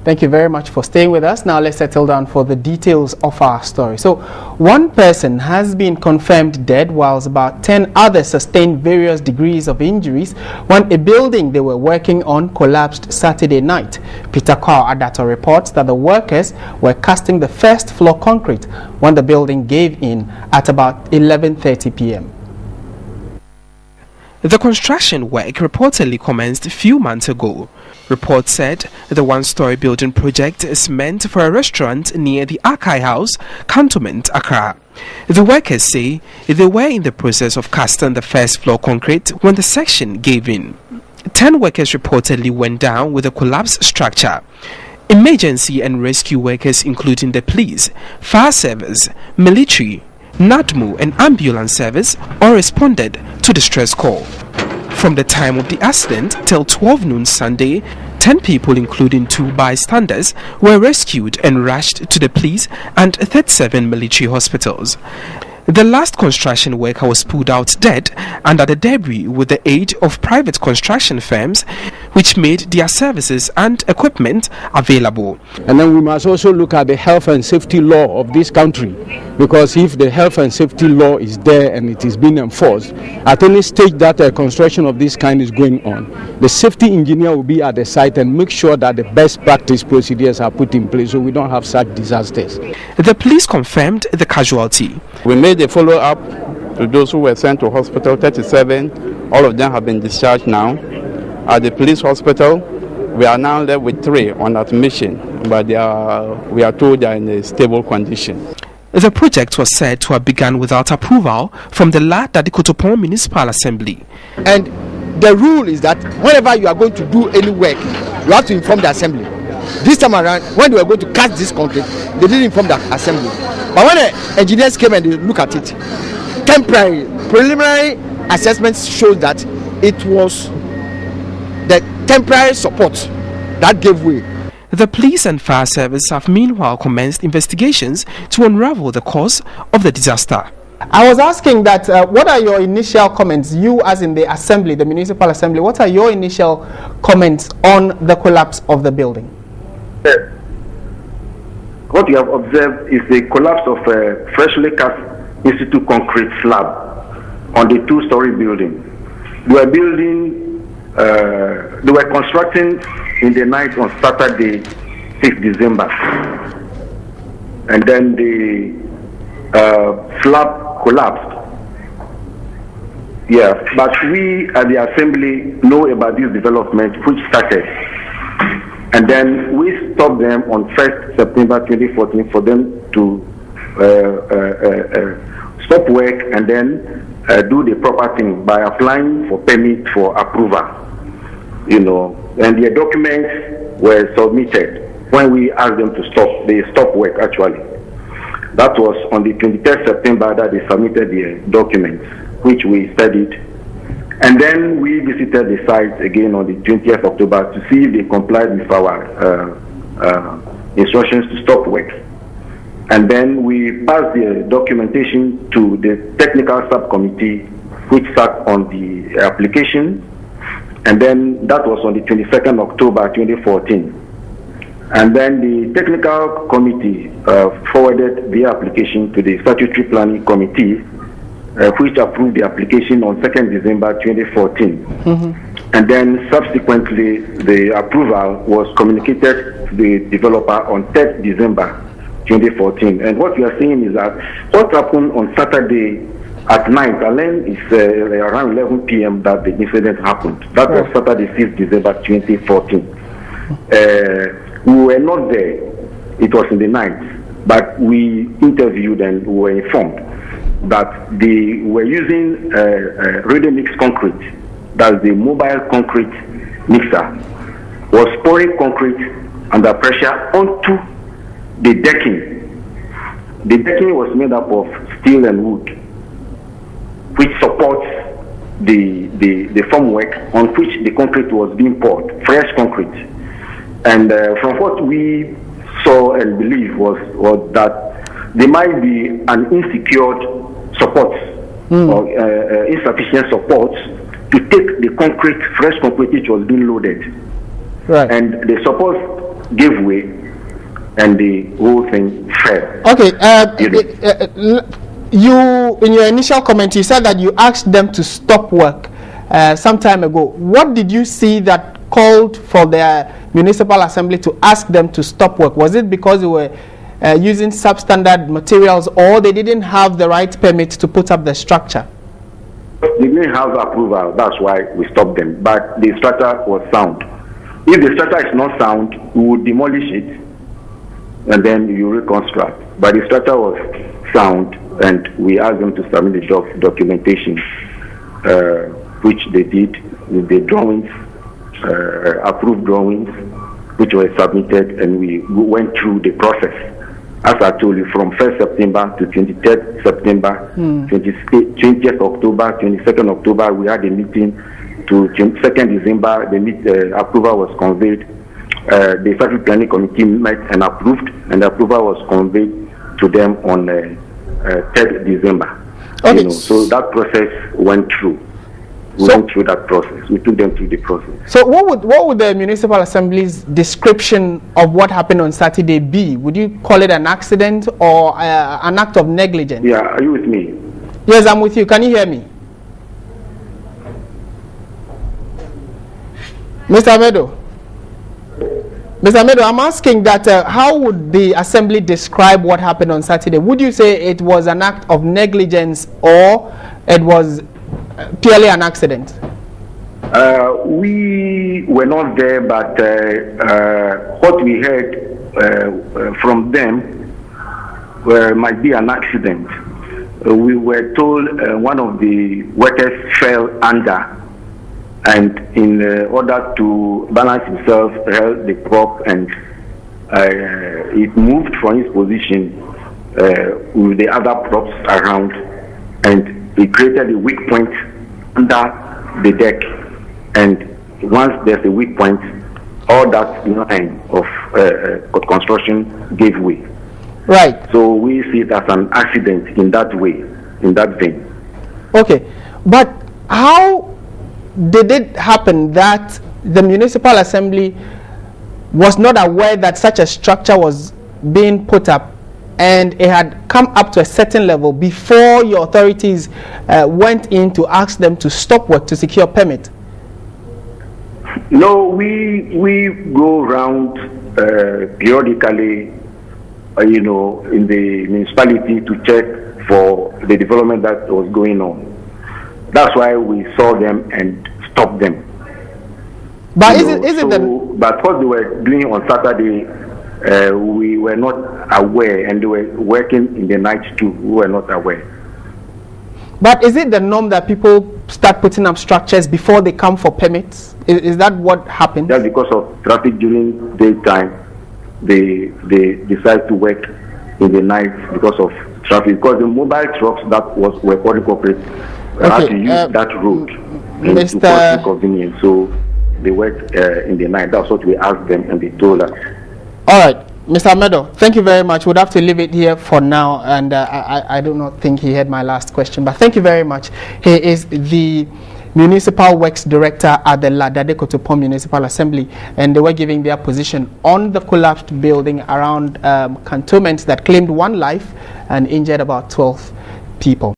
Thank you very much for staying with us. Now let's settle down for the details of our story. So, one person has been confirmed dead, whilst about 10 others sustained various degrees of injuries when a building they were working on collapsed Saturday night. Peter Carr Adato reports that the workers were casting the first floor concrete when the building gave in at about 11:30 p.m. The construction work reportedly commenced a few months ago. Reports said the one-story building project is meant for a restaurant near the Archive House, Cantonments, Accra. The workers say they were in the process of casting the first floor concrete when the section gave in. 10 workers reportedly went down with the collapsed structure. Emergency and rescue workers, including the police, fire service, military, NADMO and ambulance service all responded to the distress call. From the time of the accident till 12 noon Sunday, 10 people, including 2 bystanders, were rescued and rushed to the police and 37 military hospitals. The last construction worker was pulled out dead under the debris with the aid of private construction firms, which made their services and equipment available. And then we must also look at the health and safety law of this country, because if the health and safety law is there and it is being enforced, at any stage that a construction of this kind is going on, the safety engineer will be at the site and make sure that the best practice procedures are put in place so we don't have such disasters. The police confirmed the casualty. We made a follow-up to those who were sent to hospital, 37. All of them have been discharged now. At the police hospital, we are now left with 3 on admission, but we are told they are in a stable condition. The project was said to have begun without approval from the Lada Kotopon Municipal Assembly. And the rule is that whenever you are going to do any work, you have to inform the assembly. This time around, when they were going to cast this concrete, they didn't inform the assembly. But when the engineers came and they look at it, preliminary assessments showed that it was the temporary support that gave way. The police and fire service have meanwhile commenced investigations to unravel the cause of the disaster. I was asking that what are your initial comments, you as in the assembly, the municipal assembly, what are your initial comments on the collapse of the building? What we have observed is the collapse of a freshly cast in-situ concrete slab on the 2-story building. They were constructing in the night on Saturday, 6th December. And then the slab collapsed. Yeah, but we at the assembly know about this development which started. And then we stopped them on 1st September 2014 for them to stop work and then do the proper thing by applying for permit for approval. You know, and their documents were submitted when we asked them to stop. They stopped work actually. That was on the 23rd September that they submitted their documents, which we studied. And then we visited the site again on the 20th October to see if they complied with our instructions to stop work. And then we passed the documentation to the technical subcommittee which sat on the application. And then that was on the 22nd October 2014. And then the technical committee forwarded the application to the statutory planning committee, which approved the application on 2nd December 2014. And then subsequently, the approval was communicated to the developer on 3rd December 2014. And what we are saying is that what happened on Saturday at night, I learned it's around 11 p.m. that the incident happened. That was Saturday, 5th December 2014. We were not there. It was in the night. But we interviewed and we were informed that they were using ready-mix concrete, that's the mobile concrete mixer, was pouring concrete under pressure onto the decking. The decking was made up of steel and wood, which supports the formwork on which the concrete was being poured, fresh concrete. And from what we saw and believe was that there might be an insecure support or insufficient support to take the concrete, fresh concrete which was being loaded. Right. And the support gave way and the whole thing fell. Okay, you in your initial comment you said that you asked them to stop work some time ago. What did you see that called for the municipal assembly to ask them to stop work? Was it because they were using substandard materials, or they didn't have the right permit to put up the structure? They didn't have approval, that's why we stopped them. But the structure was sound. If the structure is not sound, we would demolish it and then you reconstruct. But the structure was sound, and we asked them to submit the documentation, which they did with the drawings, approved drawings, which were submitted, and we went through the process. As I told you, from 1st September to 23rd September, 20th October, 22nd October, we had a meeting. To 2nd December, the approval was conveyed. The Factory Planning Committee met and approved, and the approval was conveyed to them on 3rd December. Okay. You know, so that process went through. We went through that process. We took them through the process. So what would the Municipal Assembly's description of what happened on Saturday be? Would you call it an accident or an act of negligence? Yeah, are you with me? Yes, I'm with you. Can you hear me? Mr. Meadow? Mr. Meadow, I'm asking that how would the Assembly describe what happened on Saturday? Would you say it was an act of negligence or it was purely an accident? We were not there, but what we heard from them might be an accident. We were told one of the workers fell under, and in order to balance himself, held the prop, and it moved from his position with the other props around, and it created a weak point under the deck. And once there's a weak point, all that line of construction gave way. Right. So we see it as an accident in that way, in that vein. Okay, but how did it happen that the Municipal Assembly was not aware that such a structure was being put up, and it had come up to a certain level before your authorities went in to ask them to stop work to secure permit? No, we go around periodically, you know, in the municipality to check for the development that was going on. That's why we saw them and stopped them. But but what they were doing on Saturday, we were not aware, and they were working in the night too. We were not aware. But is it the norm that people start putting up structures before they come for permits? Is that what happened? Just because of traffic during daytime, they decide to work in the night because of traffic. Because the mobile trucks that were calling corporate had to use that road to cause inconvenience. So they worked in the night. That's what we asked them, and they told us. All right, Mr. Meadow, thank you very much. We'd have to leave it here for now, and I do not think he heard my last question, but thank you very much. He is the Municipal Works Director at the Ladade-Kotopon Municipal Assembly, and they were giving their position on the collapsed building around cantonments that claimed one life and injured about 12 people.